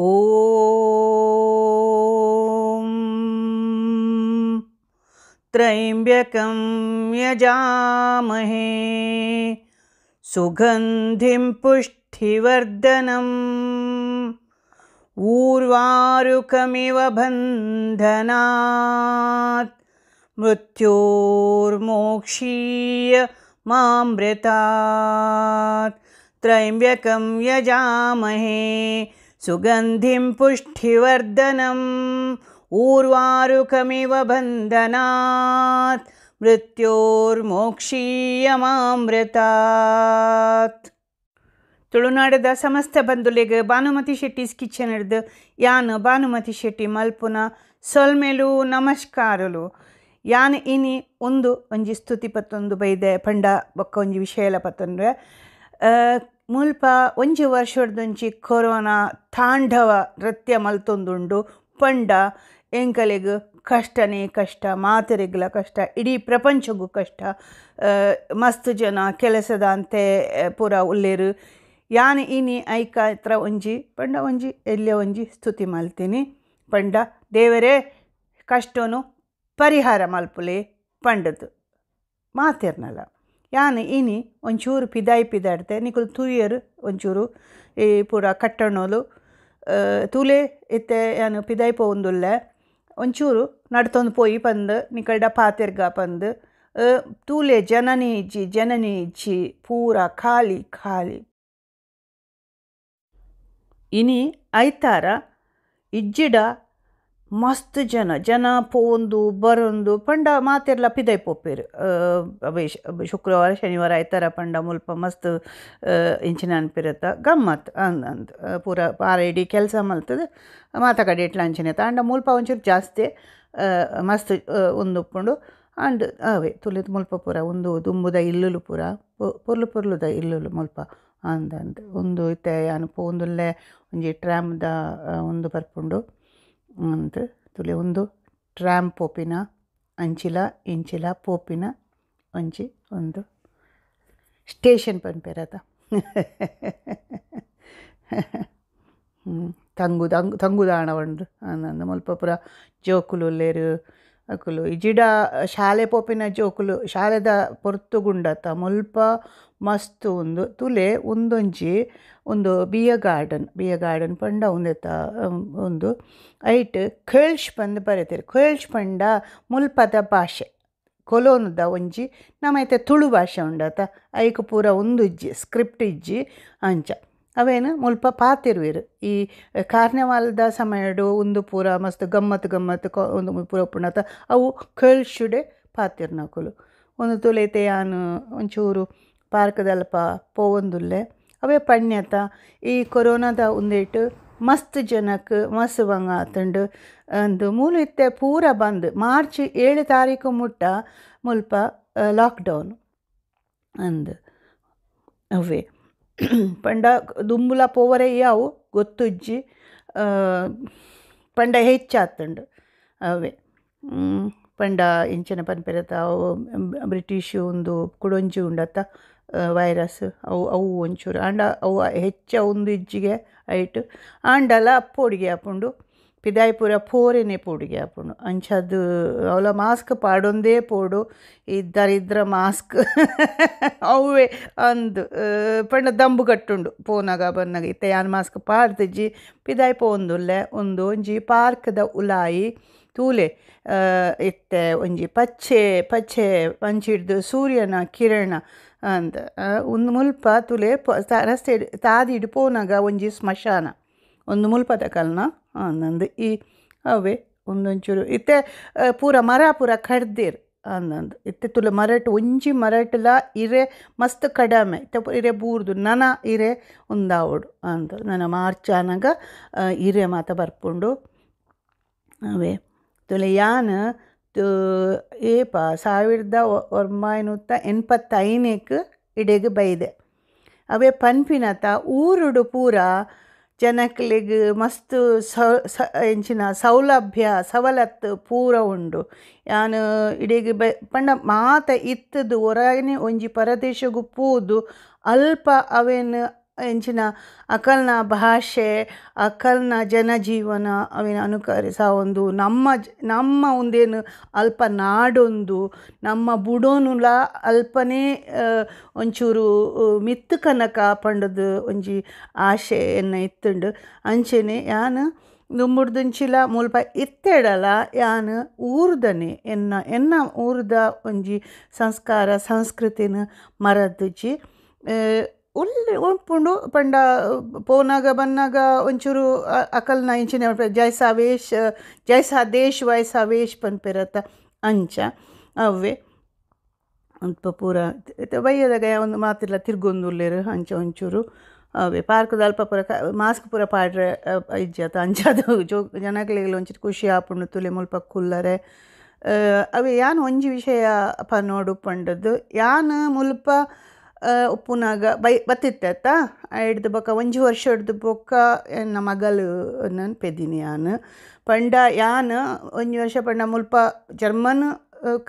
ಓಂ ತ್ರಯಂಬಕಂ ಯಜಾಮಹೇ ಸುಗಂಧಿಂ ಪುಷ್ಟಿವರ್ಧನಂ ಊರ್ವಾರುಕಮಿವ ಬಂಧನಾತ್ ಮೃತ್ಯೋರ್ಮೋಕ್ಷೀಯ ಮಾಮೃತಾತ್ ತ್ರಯಂಬಕಂ ಯಜಾಮಹೇ ಸುಗಂಧಿಂ ಪುಷ್ಟಿವರ್ಧನಂ ಊರ್ವಾರುಕಮಿವ ಬಂಧನಾತ್ ಮೃತ್ಯೋರ್ಮೋಕ್ಷೀಯ ಮಾಮೃತಾತ್. ತುಳುನಾಡದ ಸಮಸ್ತ ಬಂಧುಲಿಗೆ ಭಾನುಮತಿ ಶೆಟ್ಟಿಸ್ ಕಿಚನ್ ಹಿಡ್ದು ಯಾನ್ ಭಾನುಮತಿ ಶೆಟ್ಟಿ ಮಲ್ಪುನ ಸೊಲ್ಮೆಲು ನಮಸ್ಕಾರಲು. ಯಾನ್ ಇನಿ ಒಂಜಿ ಸ್ತುತಿ ಪತ್ತೊಂದು ಬೈದೆ ಪಂಡ ಬೊಕ್ಕ ಒಂಜಿ ವಿಷಯಲ ಪತ್ತೊಂದ್ರೆ ಮುಲ್ಪ ಒಂಜಿ ವರ್ಷದೊಂಜಿ ಕೊರೋನಾ ತಾಂಡವ ನೃತ್ಯ ಮಲ್ತೊಂದುಂಡು ಪಂಡ ಎಂಕಲೆಗ್ ಕಷ್ಟನೇ ಕಷ್ಟ, ಮಾತೆರೆಗ್ಲ ಕಷ್ಟ, ಇಡೀ ಪ್ರಪಂಚಗೂ ಕಷ್ಟ. ಮಸ್ತ್ ಜನ ಕೆಲಸದ ಅಂತೆ ಪೂರ ಉಲ್ಲೇರು. ಯಾನ್ ಇನಿ ಐಕ ಹತ್ರ ಒಂಜಿ ಪಂಡ ಒಂಜಿ ಎಲ್ಲೆ ಒಂಜಿ ಸ್ತುತಿ ಮಲ್ತೀನಿ. ಪಂಡ ದೇವರೇ ಕಷ್ಟನು ಪರಿಹಾರ ಮಲ್ಪುಲೆ ಪಂಡದು ಮಾತಿರ್ನಲ್ಲ. ಯಾನ್ ಇನಿ ಒಂಚೂರು ಪಿದಾಡ್ತೆ ನಿಕುಲು ತೂಯರು ಒಂಚೂರು ಈ ಪೂರ ಕಟ್ಟಣೋಲು ತೂಲೆ ಇತ್ತೆ ಯಾನು ಪಿದಾಯಿ ಪೋಂದುಲ್ಲೆ ಒಂಚೂರು ನಡ್ತೊಂದು ಪೋಯಿ ಪಂದು ನಿಕಲ್ಡ ಪಾತೆರ್ಗ ಪಂದು ತೂಲೆ ಜನನಿ ಇಜ್ಜಿ ಪೂರ ಖಾಲಿ ಖಾಲಿ. ಇನಿ ಐತಾರ ಇಜ್ಜಿಡ ಮಸ್ತ್ ಜನ ಪೋಂದು ಬರೊಂದು ಪಂಡ ಮಾತೆರ್ಲ ಪಿದಾಯಿ ಪೋಪೇರು. ಶುಕ್ರವಾರ ಶನಿವಾರ ಐತಾರ ಪಂಡ ಮುಲ್ಪ ಮಸ್ತ್ ಇಂಚಿನ ಅನ್ಪಿರತ್ತ ಗಮ್ಮತ್ ಅಂದ್ ಪೂರ ಪಾರ ಇಡೀ ಕೆಲಸ ಮಲ್ತದ ಮಾತಾಕಡೆ ಇಟ್ಲ ಅಂಚಿನ ಅಂಡ ಮುಲ್ಪ ಒಂಚೂರು ಜಾಸ್ತಿ ಮಸ್ತ್ ಉಂದುಪ್ಪುಂಡು. ಅಂಡ್ ಅವೇ ತುಲಿದು ಮುಲ್ಪ ಪೂರ ಒಂದು ದುಂಬುದ ಇಲ್ಲುಲು ಪೂರ ಪೊರ್ಲುದ ಇಲ್ಲುಲು ಮುಲ್ಪ ಅಂದ್ ಒಂದು ಇತ್ತೆ ಯಾನು ಪೋಂದುಲ್ಲೆ ಒಂಜಿ ಟ್ರ್ಯಾಮ್ದ ಒಂದು ಬರ್ಪುಂಡು ಅಂತ ತುಲೆ ಒಂದು ಟ್ರ್ಯಾಮ್ ಪೋಪಿನ ಅಂಚಿಲ ಇಂಚಿಲ ಪೋಪಿನ ಒಂಜಿ ಒಂದು ಸ್ಟೇಷನ್ ಪನ್ಪೇರದ ತಂಗುದಾಣ ಉಂಡು ಅಂದು ಮುಲ್ಪ ಪೂರ ಜೋಕುಲು ಉಲ್ಲೇರು ಅಕುಲು ಇಜಿಡ ಶಾಲೆ ಪೋಪಿನ ಜೋಕುಲು ಶಾಲೆದ ಪೊರ್ತುಗುಂಡತ್ತ ಮುಲ್ಪ ಮಸ್ತ್ ಉಂದು ತುಲೆ ಒಂದು ಬಿಯ ಗಾರ್ಡನ್ ಪಂಡ ಉಂದೆತ್ತ ಒಂದು ಐಟ್ ಖೇಳ್ಶ್ ಪಂದು ಬರೀತೀರಿ. ಖೇಳ್ಶ್ ಪಂಡ ಮುಲ್ಪದ ಭಾಷೆ ಕೊಲೋನದ ಒಂಜಿ ನಮೈತೆ ತುಳು ಭಾಷೆ ಉಂಡತ ಐಕ್ ಪೂರ ಒಂದು ಇಜ್ಜಿ ಸ್ಕ್ರಿಪ್ಟ್ ಇಜ್ಜಿ ಅಂಚ ಅವೇನು ಮುಲ್ಪ ಪಾತಿರುವೆರು. ಈ ಕಾರ್ನಿವಾಲ್ದ ಸಮಯಡು ಒಂದು ಪೂರ ಮಸ್ತ್ ಗಮ್ಮತ್ ಒಂದು ಪೂರ ಪುಣತ ಅವು ಖೇಳ್ಶುಡೆ ಪಾತಿರ್ನಕುಲು ಒಂದು ತುಲೈತೆ ಯಾನು ಒಂಚೂರು ಪಾರ್ಕ್ದಲ್ಪ ಪೋವೊಂದುಲ್ಲೆ ಅವೇ ಪಣ್ಯತ ಈ ಕೊರೋನಾದ ಉಂದೇಟು ಮಸ್ತ್ ಜನಕ್ಕೆ ಮಸ್ತ್ ಬಂಗ ಆತಂಡು ಅಂದು ಮೂಲು ಇತ್ತೆ ಪೂರ ಬಂದು ಮಾರ್ಚ್ 7 ತಾರೀಕು ಮುಟ್ಟ ಮುಲ್ಪ ಲಾಕ್ಡೌನ್ ಅಂದು ಅವೇ ಪಂಡ ದುಂಬುಲ ಪೋವರೆ ಯಾವು ಗೊತ್ತುಜ್ಜಿ ಪಂಡ ಹೆಚ್ಚಾತಂಡು ಅವೇ ಪಂಡ ಇಂಚಿನ ಪನ್ಪೆರತ ಬ್ರಿಟಿಷು ಒಂದು ಕುಡೊಂಜಿ ಉಂಡತ್ತ ವೈರಸ್ ಅವು ಒಂಚೂರು ಆಂಡ ಅವು ಹೆಚ್ಚ ಒಂದು ಇಜ್ಜಿಗೆ ಐಟು ಆಂಡಲ ಪೋಡಿಗೆ ಹಾಪುಂಡು ಪಿದಾಯಿ ಪೂರ ಪೋರೆನೆ ಪೋಡಿಗೆ ಹಾಪುಂಡು ಅಂಚದು ಅವಳ ಮಾಸ್ಕ್ ಪಾಡೊಂದೇ ಪೋಡು ಇದ್ದರಿದ್ರ ಮಾಸ್ಕ್ ಅವೇ ಅಂದು ಪಂಡ ದಂಬು ಕಟ್ಟುಂಡು ಪೋನಾಗ ಬನ್ನಾಗ ಇತ್ತೆ ಯಾನ್ ಮಾಸ್ಕ್ ಪಾಡ್ದಿಜ್ಜಿ ಪಿದಾಯಿ ಪೋಂದುಲ್ಲೆ ಒಂಜಿ ಪಾರ್ಕ್ದ ಉಲಾಯಿ ತೂಲೆ ಇತ್ತೆ ಒಂಜಿ ಪಚ್ಚೆ ಪಂಚಿಡ್ದು ಸೂರ್ಯನ ಕಿರಣ ಅಂತ ಒಂದು ಮುಲ್ಪ ತುಲೆ ರಸ್ತೆ ತಾದಿಡು ಪೋನಾಗ ಒಂಜಿ ಸ್ಮಶಾನ ಒಂದು ಮುಲ್ಪದ ಕಲ್ನ ಅಂದಂದು ಈ ಅವೇ ಒಂದೊಂಚೂರು ಇತ್ತೆ ಪೂರ ಮರ ಪೂರ ಕಡ್ದೇರು ಅಂದಂದು ಇತ್ತೆ ತುಲೆ ಮರಟು ಒಂಜಿ ಮರಟ್ಲ ಇರೆ ಮಸ್ತ್ ಕಡಮೆ ಇತ್ತೆ ಇರೆ ಬೂರ್ದು ನನ ಇರೆ ಉಂದಾವಡು ಅಂತ ನನ್ನ ಮಾರ್ಚ್ ಆನಾಗ ಇರೆ ಮಾತ ಬರ್ಪುಂಡು ಅವೇ ತುಲೆ ಯಾನ್ ಏಪ 1985 ಇಡೆಗ್ ಬೈದೆ ಅವೇ ಪನ್ಪಿನತ ಊರುಡು ಪೂರ ಜನಕ್ಲೆಗ್ ಮಸ್ತ್ ಎಂಚಿನ ಸವಲತ್ತು ಪೂರ ಉಂಡು. ಯಾನು ಇಡೆಗ್ ಪಂಡ ಮಾತ ಇತ್ತದು ಹೊರಗನೆ ಒಂಜಿ ಪರದೇಶಗೂ ಪೋದು ಅಲ್ಪ ಅವೇನು ಎಂಚಿನ ಅಕಲ್ನ ಭಾಷೆ ಅಕಲ್ನ ಜನಜೀವನ ಅವಿನ ಅನುಕರಿಸ ಒಂದು ನಮ್ಮ ಒಂದೇನು ಅಲ್ಪ ನಾಡೊಂದು ನಮ್ಮ ಬುಡೋನುಲ ಅಲ್ಪನೇ ಒಂಚೂರು ಮಿತ್ತು ಕನಕ ಪಂಡದು ಒಂಜಿ ಆಶೆ ಎನ್ನ ಇತ್ತುಂಡು ಅಂಚೆನೆ ಯಾನು ದುಂಬುಡ್ದುಂಚಿಲ ಮುಲ್ಪ ಇತ್ತೆಡಲ ಯಾನು ಊರ್ದನೆ ಎನ್ನ ಊರ್ದ ಒಂಜಿ ಸಂಸ್ಕಾರ ಸಂಸ್ಕೃತಿನ ಮರದಿಜ್ಜಿ ಉಪ್ಪುಂಡು ಪಂಡ ಪೋನಾಗ ಬನ್ನಾಗ ಒಂಚೂರು ಅಕಲ್ನ ಇಂಚಿನ ಜೈಸಾ ದೇಶ್ ವೈಸಾ ವೇಶ್ ಪನ್ಪೆರತ್ತ ಅಂಚ ಅವೇ ಅಂತ ಪೂರ ಬೈಯದಾಗ ಒಂದು ಮಾತಿಲ್ಲ ತಿರ್ಗೊಂದುಲ್ಲೇರು ಅಂಚ ಒಂಚೂರು ಅವೇ ಪಾರ್ಕ್ದ ಅಲ್ಪ ಪೂರ ಮಾಸ್ಕ್ ಪೂರ ಪಾಡ್ರೆ ಇಜ್ಜತ ಅಂಚದು ಜನಗಳಿಗೆ ಒಂಚೂರು ಖುಷಿ ಆಪುಂಡು ತುಲೆ ಮುಲ್ಪ ಕುಲ್ಲರೆ ಅವೇ ಯಾನು ಒಂಜಿ ವಿಷಯ ನೋಡು ಪಂಡದು ಯಾನು ಮುಲ್ಪ ಉಪ್ಪುನಾಗ ಬತ್ತಿತ್ತ ಹಿಡ್ದು ಬೊಕ್ಕ ಒಂಜಿ ವರ್ಷ ಹಿಡ್ದು ಬೊಕ್ಕ ಎನ್ನ ಮಗಳು ನನ್ನ ಪೆದಿನಿ ಯಾನು ಪಂಡ ಯಾನು ಒಂಜಿ ವರ್ಷ ಪಂಡ ಮುಲ್ಪ ಜರ್ಮನ್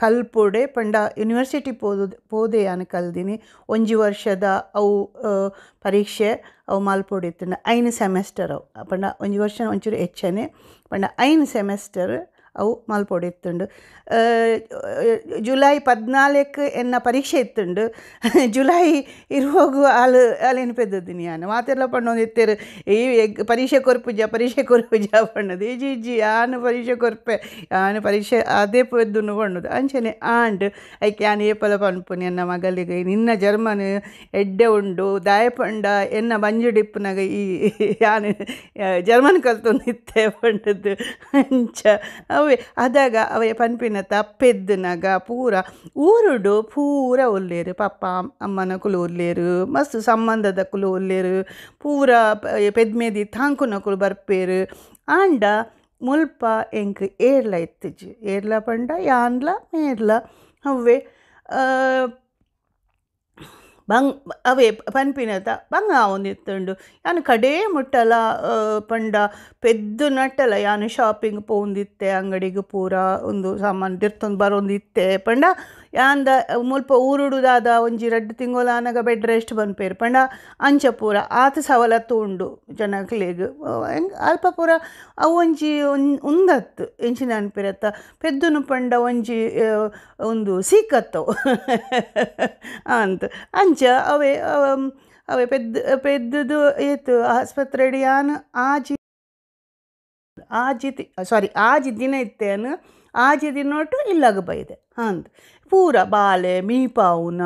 ಕಲ್ಪೊಡೆ ಪಂಡ ಯೂನಿವರ್ಸಿಟಿ ಪೋದೆ ಯಾನು ಕಲ್ದಿನಿ ಒಂಜಿ ವರ್ಷದ ಅವು ಪರೀಕ್ಷೆ ಅವು ಮಲ್ಪೊಡಿತ್ತಂಡ 5 ಸೆಮೆಸ್ಟರ್ ಅವು ಪಂಡ ಒಂಜಿ ವರ್ಷ ಒಂಚೂರು ಹೆಚ್ಚನೆ ಪಂಡ 5 ಸೆಮೆಸ್ಟರ್ ಅವು ಮಲ್ಪೊಡಿತ್ತುಂಡು ಜುಲೈ 14 ಎನ್ನ ಪರೀಕ್ಷೆ ಇತ್ತುಂಡು ಜುಲೈ ಇರುವಾಗು ಅಲೇನು ಪೆದ್ದದಿನಿ ಯಾನು ಮಾತೆಲ್ಲ ಪಂಡೊಂದು ಇತ್ತೇರು ಈ ಪರೀಕ್ಷೆ ಕೊರ್ಪುಜ ಪಂಡದು ಇಜ್ಜಿ ಯಾನು ಪರೀಕ್ಷೆ ಕೊರ್ಪೆ ಯಾನು ಪರೀಕ್ಷೆ ಅದೇ ಪೆದ್ದುನು ಪಣ್ಣದು ಅಂಚನೆ ಆಂಡ್ ಐಕೆ ಯಾನು ಏಪಲ ಪನ್ಪುನಿ ಎನ್ನ ಮಗಳಿಗೆ ನಿನ್ನ ಜರ್ಮನ್ ಎಡ್ಡೆ ಉಂಡು ದಾಯ ಪಂಡ ಎನ್ನ ಬಂಜುಡಿಪ್ಪುನಾಗ ಈ ಯಾನು ಜರ್ಮನ್ ಕಲ್ತೊಂದಿತ್ತೆ ಪಂಡದು ಅಂಚ ಅವೇ ಅದಾಗ ಅವೇ ಪನ್ಪಿನ ತಪ್ಪೆದ್ದನಾಗ ಪೂರ ಊರುಡು ಪೂರ ಒಲ್ಲೇರು ಪಪ್ಪ ಅಮ್ಮನ ಕುಲು ಒಲ್ಲೇರು ಮಸ್ತ್ ಸಂಬಂಧದ ಕುಲು ಒಲ್ಲೇರು ಪೂರ ಪೆದ್ಮೇದಿ ತಾಂಕುನ ಕುಲು ಬರ್ಪೇರು ಆಂಡ ಮುಲ್ಪ ಎಂಕ್ ಏರ್ಲ ಇತ್ತಿಜ್ಜಿ ಏರ್ಲ ಪಂಡ ಯಾನ್ಲ ಮೇರ್ಲ ಅವೇ ಅವೇ ಪನ್ಪಿನತ ಬಂಗ ಒಂದಿತ್ತುಂಡು ಯಾನು ಕಡೇ ಮುಟ್ಟಲ ಪಂಡ ಪೆದ್ದು ನಟ್ಟಲ ಯಾನು ಶಾಪಿಂಗ್ ಪೋಂದಿತ್ತೆ ಅಂಗಡಿಗೆ ಪೂರ ಒಂದು ಸಾಮಾನು ತಿರ್ತೊಂದು ಬರೋಂದಿತ್ತೆ ಪಂಡ ಯಾಂದ ಮುಲ್ಪ ಊರುಡುದಾದ ಒಂಜಿ 2 ತಿಂಗಳಾನಾಗ ಬೆಡ್ ರೆಸ್ಟ್ ಬನ್ಪೇರು ಪಂಡ ಅಂಚ ಪೂರ ಆತ ಸವಲತ್ತು ಉಂಡು ಜನಕ್ಲೆಗ್ ಅಲ್ಪ ಪೂರ ಅವು ಒಂಜಿ ಉಂದತ್ತು ಎಂಚಿನ ಅನ್ಪಿರತ್ತ ಪೆದ್ದುನು ಪಂಡ ಒಂಜಿ ಒಂದು ಸೀಕತ್ತವು ಅಂತ ಅಂಚ ಅವೇ ಪೆದ್ದುದು ಏತು ಆಸ್ಪತ್ರೆಡಿ ಯಾನು ಆಜಿ ದಿನ ಇತ್ತೇನು ಆಜಿ ದಿನೊಟ್ಟು ಇಲ್ಲಾಗ ಬೈದೆ ಅಂತ ಪೂರ ಬಾಲೆ ಮೀಪಾವುನ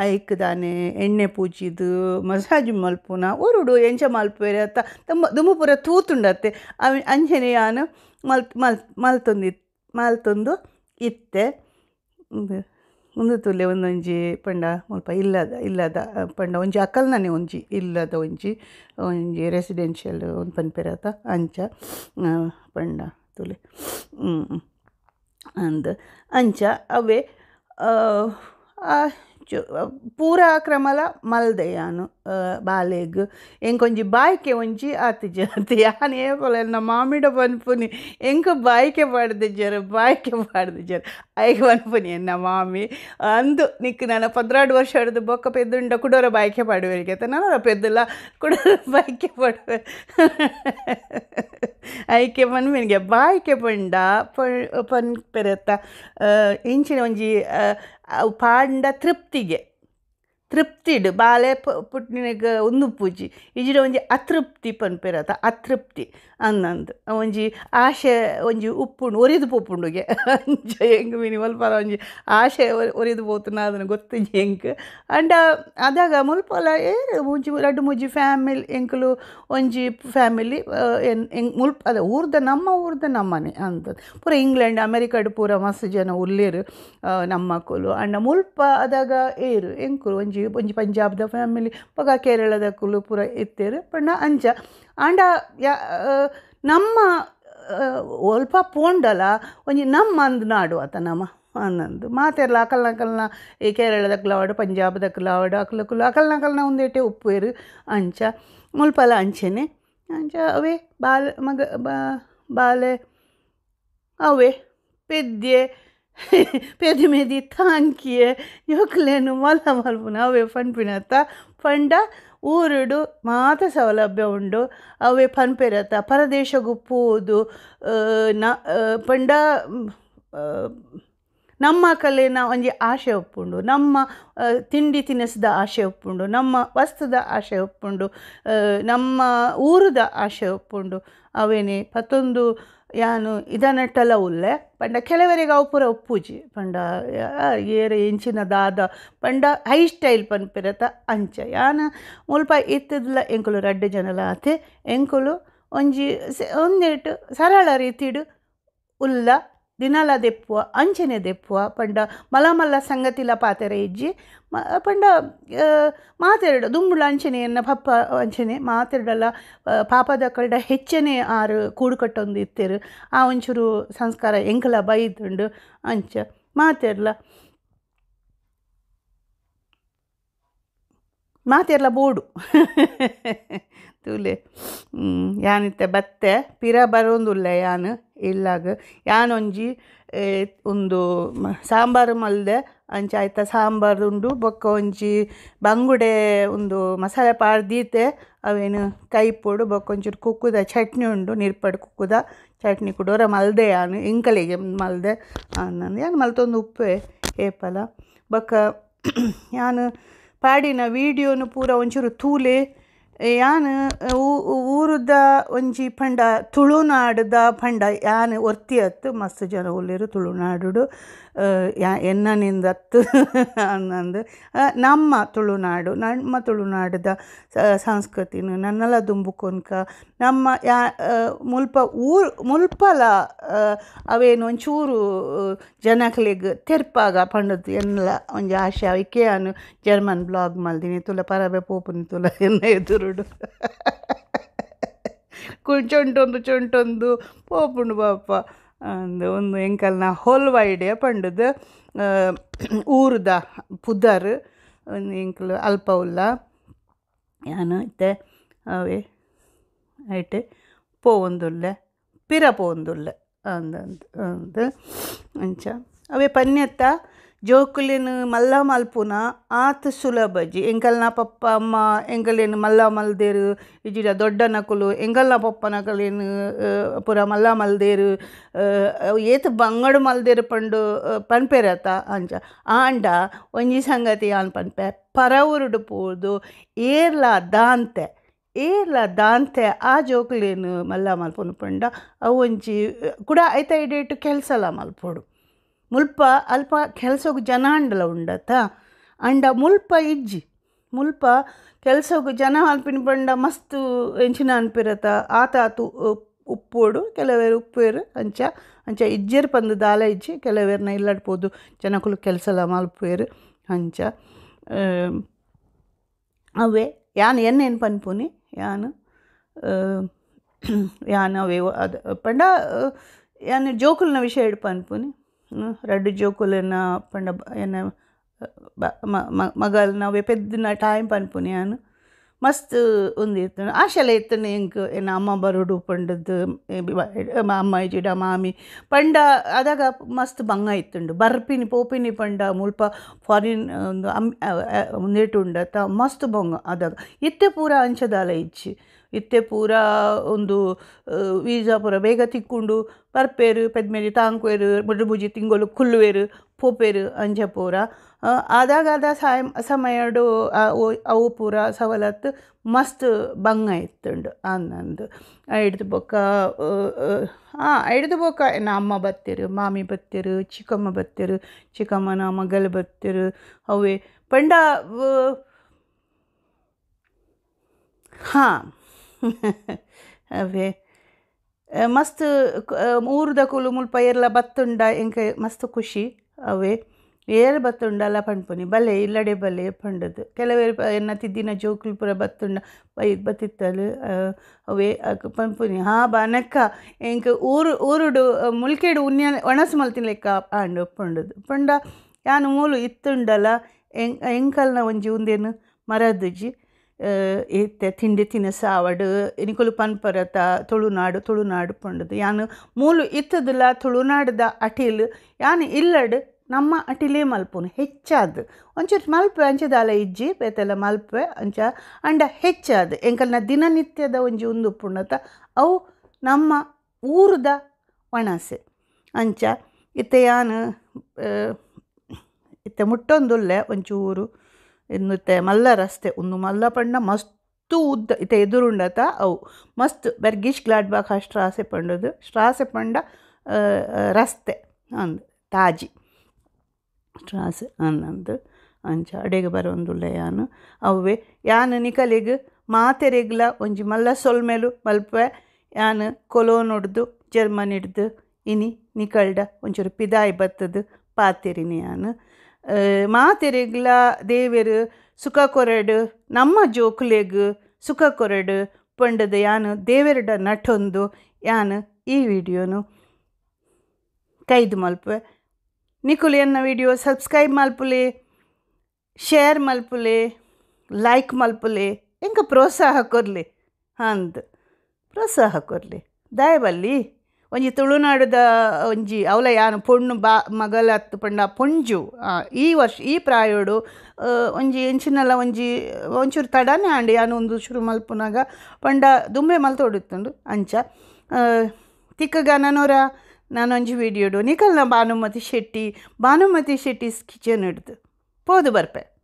ಐಕ್ದಾನೆ ಎಣ್ಣೆ ಪೂಜಿದು ಮಸಾಜ್ ಮಲ್ಪುನ ಉರುಡು ಎಂಚ ಮಲ್ಪೇರೆ ಅತ್ತ ದುಂಬು ಪೂರ ತೂತುಂಡತ್ತೆ ಅಂಚನೆ ಯಾನು ಮಲ್ತೊಂದು ಇತ್ತೆ ಒಂದು ತುಲೆ ಒಂದೊಂಜಿ ಪಂಡ ಮುಲ್ಪ ಇಲ್ಲದ ಪಂಡ ಒಂಜಿ ಅಕಲ್ನೇ ಒಂಜಿ ಇಲ್ಲದ ಒಂಜಿ ರೆಸಿಡೆನ್ಷಿಯಲ್ ಒಂದು ಪನ್ಪೆರತ ಅಂಚ ಪಂಡ ತುಲೆ ಅಂದ್ ಅಂಚ ಅವೇ ಪೂರ ಕ್ರಮಲ ಮಲ್ದೆ ಯಾನು ಬಾಲೆಗ್ ಎಂಕೊಂಜಿ ಬಾಯ್ಕೆ ಒಂಜಿ ಆತಿಜ ಅಂತ ಯಾನು ಏಪಲ ನಮ್ಮ ಮಾಮಿಡ ಪನ್ಪುನಿ ಎಂಕ ಬಾಯ್ಕೆ ಪಾಡ್ದೆ ಜರ ಐಗೆ ಪನ್ಪುನಿ ಎನ್ನ ಮಾಮಿ ಅಂದು ನಿಕ್ ನಾನು 16 ವರ್ಷ ಹಿಡ್ದು ಬೊಕ್ಕ ಪೆದ್ದುಂಡ ಕುಡೋರ ಬಾಯ್ಕೆ ಪಾಡುವರಿಗೆ ಆತ ನಾನು ಪೆದ್ದುಲ್ಲ ಕುಡೋರ ಬಾಯ್ಕೆ ಪಾಡುವೆ ಐಕೆ ಪನ್ಪುನಿಗೆ ಬಾಯ್ಕೆ ಪಂಡ ಪನ್ಪೆರತ್ತ ಇಂಚಿನ ಒಂಜಿ ಪಾಂಡ ತೃಪ್ತಿಡು ಬಾಲೆ ಪುಟ್ಟಿನಿಗೆ ಒಂದು ಪೂಜಿ ಇಜಿಡ ಒಂಜಿ ಅತೃಪ್ತಿ ಪನ್ಪೆರತ ಅತೃಪ್ತಿ ಅನ್ನಂದು ಒಂಜಿ ಆಶೆ ಒಂಜಿ ಉಪ್ಪುಂಡು ಒರಿದು ಪೋಪುಂಡುಗೆ ಅಂಚ ಹೆಂಗ್ ಮಿನಿಮಲ್ ಪರ ಒಂಜಿ ಆಶೆ ಒರಿದು ಪೋತುನ ಅದನ್ನು ಗೊತ್ತು ಹೆಂಗ್ ಅಂಡ ಅದಾಗ ಮುಲ್ಪಲ ಒಂಜಿ 2-3 ಫ್ಯಾಮಿಲಿ ಎಂಕುಲು ಒಂಜಿ ಫ್ಯಾಮಿಲಿ ಮುಲ್ಪ ಅದ ನಮ್ಮ ಊರ್ದ ನಮ್ಮನೆ ಅಂತದ್ದು ಪೂರ ಇಂಗ್ಲೆಂಡ್ ಅಮೆರಿಕಾಡು ಪೂರ ಮಸ್ತ್ ಜನ ಉಲ್ಲೇರು ನಮ್ಮಕ್ಕಳು ಅಂಡ ಮುಲ್ಪ ಅದಾಗ ಏರು ಎಂಕುಲು ಒಂಜಿ ಪಂಜಾಬ್ದ ಫ್ಯಾಮಿಲಿ ಪಗ ಕೇರಳದ ಕುಲು ಪೂರ ಇತ್ತೇರು ಪಂಡ ಅಂಚ ಆಂಡ ನಮ್ಮ ಒಲ್ಪ ಪೋಂಡಲ ಒಂಜಿ ನಮ್ಮ ಅಂದು ನಾಡು ಆತ ನಮ್ಮ ಅನ್ನಂದು ಮಾತೆರ್ಲ ಅಕಲ್ನ ಈ ಕೇರಳದಕ್ಕಲಾವಡು ಪಂಜಾಬ್ದಕ್ಕಲಾವಡು ಅಕಲ್ನ ಒಂದೇಟೆ ಉಪ್ಪೇರು ಅಂಚ ಮುಲ್ಪಲ ಅಂಚೆನೆ ಅಂಚ ಅವೇ ಬಾಲೆ ಅವೇ ಪೆದ್ದೆ ಪೆದಿಮೆದಿ ತಾಂಕಿಯೆ ಯೋಕ್ಲೇನು ಮಲ್ಪುನ ಅವೇ ಪನ್ಪಿನತ್ತ ಪಂಡ ಊರುಡು ಮಾತ ಸೌಲಭ್ಯ ಉಂಡು ಅವೇ ಪನ್ಪೆರತ ಪರದೇಶಗೂ ಪೋದು ನ ಪಂಡ ನಮ್ಮ ಕಲೆನ ಒಂಜಿ ಆಶೆ ಉಪ್ಪುಂಡು ನಮ್ಮ ತಿಂಡಿ ತಿನಿಸದ ಆಶೆ ಉಪ್ಪುಂಡು ನಮ್ಮ ವಸ್ತುದ ಆಶೆ ಉಪ್ಪುಂಡು ನಮ್ಮ ಊರುದ ಆಶೆ ಉಪ್ಪುಂಡು ಅವೇನೆ ಪತ್ತೊಂದು ಯಾನು ಇದನ್ನಟ್ಟಲ್ಲ ಉಲ್ಲೆ ಪಂಡ ಕೆಲವರಿಗೆ ಅವು ಪೂರ ಉಪ್ಪುಜಿ ಪಂಡ ಏರೆ ಎಂಚಿನ ದಾದ ಪಂಡ ಹೈ ಸ್ಟೈಲ್ ಪನ್ಪಿರತ ಅಂಚ ಯಾನ ಮುಲ್ಪ ಇತ್ತದಲ್ಲ ಎಂಕುಲು ರಡ್ಡು ಜನಲ ಆತೆ ಎಂಕುಲು ಒಂದೇಟು ಸರಳ ರೀತಿಡು ಉಲ್ಲ ದಿನಾಲ ದೆಪ್ಪುವ ಅಂಚನೆ ದೆಪ್ಪುವ ಪಂಡ ಮಲ್ಲ ಸಂಗತಿಲ ಪಾತೆರ ಇಜ್ಜಿ ಪಂಡ ಮಾತೆರಡು ದುಂಬುಳ ಅಂಚನೆಯನ್ನು ಪಪ್ಪ ಅಂಚನೆ ಮಾತೆರಡಲ್ಲ ಪಾಪದ ಕಲ್ಡ ಹೆಚ್ಚನೆ ಆರು ಕೂಡು ಕಟ್ಟೊಂದು ಇತ್ತೇರು ಆ ಒಂಚೂರು ಸಂಸ್ಕಾರ ಎಂಕಲ ಬೈದುಂಡು ಅಂಚ ಮಾತೆರ್ಲ ಬೋಡು ತೂಲೆ ಯಾನಿತ್ತೆ ಬತ್ತೆ ಪಿರ ಬರೋಂದುಲ್ಲ ಯಾನು ಇಲ್ಲಾಗ ಯಾನೊಂಜಿ ಒಂದು ಸಾಂಬಾರು ಮಲ್ದೆ ಅಂಚ ಆಯ್ತ ಸಾಂಬಾರು ಉಂಡು ಬೊಕ್ಕ ಒಂಜಿ ಬಂಗುಡೆ ಒಂದು ಮಸಾಲೆ ಪಾಡ್ದೀತೆ ಅವೇನು ಕೈಪೊಡು ಬೊಕ್ಕ ಒಂಚೂರು ಕುಕ್ಕುದ ಚಟ್ನಿ ಉಂಡು ನಿರ್ಪಡು ಕುಕ್ಕುದ ಚಟ್ನಿ ಕುಡೋರ ಮಲ್ದೆ ಯಾನು ಇಂಕಲಿಗೆ ಮಲ್ದೆ ಅನ್ನಂದು ಯಾನು ಮಲ್ತೊಂದು ಉಪ್ಪೆ ಏಪಲ ಬೊಕ್ಕ ಯಾನು ಪಾಡಿನ ವೀಡಿಯೋನು ಪೂರ ಒಂಚೂರು ತೂಲೆ ಯಾನು ಊರುದ ಒಂಜಿ ಪಂಡ ತುಳುನಾಡುದ ಪಂಡ ಯಾನು ಒರ್ತಿಯತ್ತು ಮಸ್ತ್ ಜನ ಉಲ್ಲೇರು ತುಳುನಾಡು ಎನ್ನನಿಂದತ್ತು ಅನ್ನಂದು ನಮ್ಮ ತುಳುನಾಡುದ ಸಂಸ್ಕೃತಿನ ನನ್ನೆಲ್ಲ ದುಂಬುಕೊನ್ಕ ನಮ್ಮ ಮುಲ್ಪಲ ಅವೇನು ಒಂಚೂರು ಜನಕ್ಲಿಗೆ ತೆರ್ಪಾಗ ಪಂಡದು ಎಲ್ಲ ಒಂಜಿ ಆಶೆ ಅವಿಕೆ ನಾನು ಜರ್ಮನ್ ಬ್ಲಾಗ್ ಮಲ್ದಿನಿ ತುಲ ಪರಬೆ ಪೋಪುನಿ ತುಲ ಎನ್ನ ಎದುರುಡು ಚೊಂಟೊಂದು ಪೋಪುಂಡು ಪಾಪ ಅಂದು ಒಂದು ಎಂಕಲ್ನ ಹೊಲ್ವೈಡೆ ಪಂಡದು ಊರುದ ಪುದರ್ ಒಂದು ಎಂಕಲು ಅಲ್ಪ ಉಲ್ಲ ಯಾನು ಇತ್ತೆ ಅವೇ ಐಟೆ ಪೋವೊಂದುಲ್ಲೆ ಪಿರ ಪೋವೊಂದುಲ್ಲೆ ಅಂದು ಅಂಚ ಅವೇ ಪನ್ಯತ್ತ ಜೋಕುಲಿನ ಮಲ್ಲ ಮಲ್ಪುನ ಆತ ಸುಲಭಜಿ ಎಂಕಲ್ನ ಪಪ್ಪ ಅಮ್ಮ ಎಂಕಲೇನು ಮಲ್ಲ ಮಲ್ದೇರು ಇಜಿಡ ದೊಡ್ಡ ನಕುಲು ಎಂಕಲ್ನ ಪಪ್ಪ ನಕಲೇನು ಪೂರ ಮಲ್ಲ ಮಲ್ದೇರು ಏತು ಬಂಗಡು ಮಲ್ದೇರು ಪಂಡು ಪನ್ಪೆರತ ಅಂಚ ಆಂಡ ಒಂಜಿ ಸಂಗತಿ ಆನ್ ಪನ್ಪೆ ಪರವುರುಡು ಪೋದು ಏರ್ಲ ದಾಂತೆ ಆ ಜೋಕುಲೇನು ಮಲ್ಲ ಮಲ್ಪುನು ಪಂಡ ಅವು ಒಂಜಿ ಕೂಡ ಐತ ಇಡೇಟು ಕೆಲಸಲ ಮಲ್ಪೋಡು ಮುಲ್ಪ ಅಲ್ಪ ಕೆಲಸಕ್ಕೆ ಜನ ಅಂಡಲ ಉಂಡತ ಅಂಡ ಮುಲ್ಪ ಕೆಲಸಕ್ಕೆ ಜನ ಅಲ್ಪಿನ ಪಂಡ ಮಸ್ತ್ ಎಂಚಿನ ಅನ್ಪಿರತ ಆತಾತು ಉಪ್ಪೋಡು ಕೆಲವೇರು ಉಪ್ಪೇರು ಅಂಚ ಇಜ್ಜೇರು ಪಂದು ದಾಲ ಇಜ್ಜಿ ಕೆಲವೇರ್ನ ಇಲ್ಲಡ್ಬೋದು ಜನಕ್ಕಲು ಕೆಲಸಲ ಮಲ್ಪೇರು ಅಂಚ ಅವೇ ಯಾನು ಎನ್ನೇನು ಪನ್ಪುನಿ ಯಾನು ಅವೇ ಅದು ಪಂಡ ಯಾನು ಜೋಕುಲ್ನ ವಿಷಯ ಇಡು ಪನ್ಪುನಿ ರಡ್ಡು ಜೋಕುಲನ್ನ ಪಂಡ ಏನ ಮಗಲ್ ನಾವೇ ಪೆದ್ದಿನ ಟೈಮ್ ಪನ್ಪುನಿ ಯಾನು ಮಸ್ತ್ ಒಂದು ಇತ್ತು ಆಶೆಲ್ಲ ಇತ್ತು ಎಂಕ್ ಏನ ಅಮ್ಮ ಬರೋಡು ಪಂಡದ್ದು ಅಮ್ಮ ಇಜಿಡ ಮಾಮಿ ಪಂಡ ಅದಾಗ ಮಸ್ತ್ ಬಂಗ ಇತ್ತುಂಡು ಬರ್ಪಿನಿ ಪೋಪಿನಿ ಪಂಡ ಮುಲ್ಪ ಫಾರಿನ್ ಒಂದು ಮುಂದೇಟು ಉಂಡತ್ತ ಮಸ್ತ್ ಬೊಂಗ ಅದಾಗ ಇತ್ತೆ ಪೂರ ಅಂಚದಾಲ ಇಚ್ಚಿ ಇತ್ತೆ ಪೂರ ಒಂದು ವೀಸಾ ಪೂರ ಬೇಗ ತಿಕ್ಕೊಂಡು ಬರ್ಪೇರು ಪೆದ್ಮೇರಿ ತಾಂಕುವೇರು ಮುಡ್ರುಬುಜಿ ತಿಂಗಳು ಕುಲ್ಲುವೇರು ಪೋಪೇರು ಅಂಜ ಪೂರ ಆದಾಗ ಸಮಯಡು ಅವು ಪೂರ ಸವಲತ್ತು ಮಸ್ತ್ ಬಂಗ ಇತ್ತುಂಡು ಅನ್ನಂದು ಹಿಡ್ದು ಬೊಕ್ಕ ಎನ್ನ ಅಮ್ಮ ಬತ್ತೇರು ಮಾಮಿ ಬತ್ತೇರು ಚಿಕ್ಕಮ್ಮ ಬತ್ತೇರು ಚಿಕ್ಕಮ್ಮನ ಮಗಲು ಬತ್ತೇರು ಅವೇ ಪಂಡ ಹಾಂ ಅವೇ ಮಸ್ತ್ ಊರುದ ಕುಲು ಮುಲ್ಪ ಏರ್ಲ ಬತ್ತುಂಡ ಎಂಕ ಮಸ್ತ್ ಖುಷಿ ಅವೇ ಏರ್ ಬತ್ತುಂಡಲ್ಲ ಪಂಡ್ಪುನಿ ಬಲೆ ಇಲ್ಲಡೆ ಬಲೆ ಪಂಡದು ಕೆಲವೇರು ಎನ್ನ ತಿದ್ದಿನ ಜೋಕುಲು ಪೂರ ಬತ್ತುಂಡ ಬತ್ತಿತ್ತಲು ಅವೇ ಪಂಪುನಿ ಬನಕ್ಕ ಎಂಕ ಊರುಡು ಮುಲ್ಕೆಡು ಒಣಸು ಮಲ್ತಿನ ಲೆಕ್ಕ ಆಂಡು ಪಂಡದು ಪಂಡ ಯಾನು ಮೂಲು ಇತ್ತುಂಡಲ್ಲ ಎಂಕಲ್ನ ಒಂಜಿ ಉಂದೇನು ಮರದುಜಿ ಇತ್ತೆ ತಿಂಡಿ ತಿನಿಸು ಆವಡು ನಿಕುಲು ಪನ್ಪರತ ತುಳುನಾಡು ಪಂಡದು ಯಾನು ಮೂಲು ಇತ್ತದಲ್ಲ ತುಳುನಾಡುದ ಅಟಿಲ್ ಯಾನು ಇಲ್ಲಡು ನಮ್ಮ ಅಟಿಲೇ ಮಲ್ಪುನು ಹೆಚ್ಚಾದ ಒಂಚೂರು ಮಲ್ಪೆ ಅಂಚದಾಲ ಇಜ್ಜಿ ಬೇತೆಲ್ಲ ಮಲ್ಪೆ ಅಂಚ ಅಂಡ ಹೆಚ್ಚಾದ ಎಂಕಲ್ನ ದಿನನಿತ್ಯದ ಒಂಜಿ ಉಂದು ಪುಣ್ಣತ ಅವು ನಮ್ಮ ಊರದ ಒಣಸೆ ಅಂಚ ಇತ್ತೆ ಯಾನು ಇತ್ತೆ ಮುಟ್ಟೊಂದುಲ್ಲೆ ಒಂಚೂರು ಇನ್ನುತ್ತೆ ಮಲ್ಲ ರಸ್ತೆ ಒಂದು ಮಲ್ಲ ಪಂಡ ಮಸ್ತು ಉದ್ದ ಇತ್ತೆ ಎದುರುಂಡತ ಅವು ಮಸ್ತ್ ಬೆರ್ಗಿಶ್ ಗ್ಲಾಡ್ಬಾಕ್ ಸ್ಟ್ರಾಸೆ ಪಂಡದು ಸ್ಟ್ರಾಸೆ ಪಂಡ ರಸ್ತೆ ಅಂದು ತಾಜಿ ಸ್ಟ್ರಾಸೆ ಅನ್ನಂದು ಅಂಚ ಅಡೆಗೆ ಬರೋಂದುಲ್ಲೆ ಯಾನು ಅವೇ ಯಾನು ನಿಕಲಿಗೆ ಮಾತೆರೆಗ್ಲ ಒಂಜಿ ಮಲ್ಲ ಸೊಲ್ಮೆಲು ಮಲ್ಪೆ ಯಾನು ಕೊಲೋನ್ ಹೊಡ್ದು ಜರ್ಮನಿಡ್ದು ಇನಿ ನಿಕಲ್ಡ ಒಂಚೂರು ಪಿದಾಯಿ ಬತ್ತದು ಪಾತೆರಿನಿ ಯಾನು ಮಾತೆರೆಗ್ಲ ದೇವೆರು ಸುಖ ಕೊರಡು ನಮ್ಮ ಜೋಕುಲೆಗ್ ಸುಖ ಕೊರಡು ಪಂಡದು ಯಾನು ದೇವೆರಡ ನಟೊಂದು ಯಾನು ಈ ವಿಡಿಯೋನು ಕೈದು ಮಲ್ಪೆ ನಿಕುಲು ಎನ್ನ ವಿಡಿಯೋ ಸಬ್ಸ್ಕ್ರೈಬ್ ಮಲ್ಪುಲೆ ಶೇರ್ ಮಲ್ಪುಲೆ ಲೈಕ್ ಮಲ್ಪುಲೆ ಎಂಕ ಪ್ರೋತ್ಸಾಹ ಕೊರ್ಲಿ ಅಂದ್ ಪ್ರೋತ್ಸಾಹ ಕೊರ್ಲಿ ದಯಬಲ್ಲಿ ಒಂಜಿ ತುಳುನಾಡುದ ಒಂಜಿ ಅವಲ ಯಾನು ಪೊಣ್ಣು ಮಗಲ ಹತ್ತು ಪಂಡ ಪೊಂಜು ಈ ವರ್ಷ ಈ ಪ್ರಾಯೋಡು ಒಂಜಿ ಎಂಚಿನಲ್ಲ ಒಂಚೂರು ತಡನೇ ಆಂಡಿ ಯಾನು ಒಂದು ಶುರು ಮಲ್ಪುನಾಗ ಪಂಡ ದುಂಬೆ ಮಲ್ತೊಡುತ್ತುಂಡು ಅಂಚ ತಿಕ್ಕಗ ನಾನೊಂಜಿ ವಿಡಿಯೋಡು ನಿಕಲ್ನ ಭಾನುಮತಿ ಶೆಟ್ಟಿ ಕಿಚನ್ ಹಿಡ್ದು ಪೋದು ಬರ್ಪೆ.